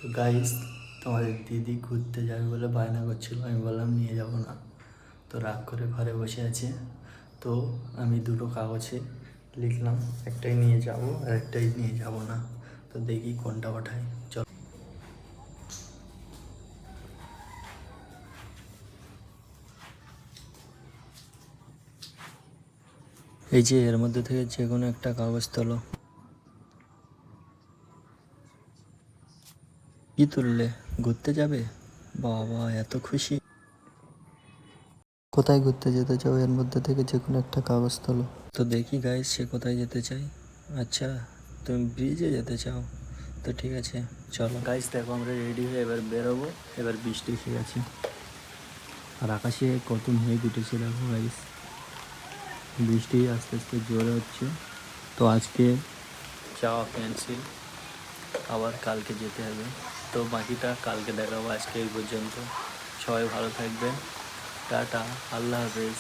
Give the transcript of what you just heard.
তো গাইস, তোমাদের দিদি ঘুরতে যাবে বলে বায়না করছিল, আমি বললাম নিয়ে যাব না। তো রাগ করে ঘরে বসে আছে। তো আমি দুটো কাগজে লিখলাম, একটাই নিয়ে যাব আর একটাই নিয়ে যাব না। তো দেখি কোনটা ওঠাই। চল, এই যে এর মধ্যে থেকে যে কোনো একটা কাগজ তোলো। কি তুললে? ঘুরতে যাবে? বাবা, এত খুশি! কোথায় ঘুরতে যেতে চাও? এর মধ্যে থেকে যে কোনো একটা কাগজ তোলো। তো দেখি গাইস, সে কোথায় যেতে চাই। আচ্ছা, তুমি ব্রিজে যেতে চাও, তো ঠিক আছে চলো। গাইস দেখো, আমরা রেডি হয়ে এবার বেরোবো। এবার বৃষ্টি এসে গেছে আর আকাশে কত মেঘ উঠেছে দেখো গাইস। বৃষ্টি আস্তে আস্তে জোরে হচ্ছে। তো আজকে যাওয়া ক্যান্সেল, আবার কালকে যেতে হবে। তো বাকিটা কালকে দেখাবো, আজকে এই পর্যন্ত। সবাই ভালো থাকবেন, টাটা, আল্লাহ হাফেজ।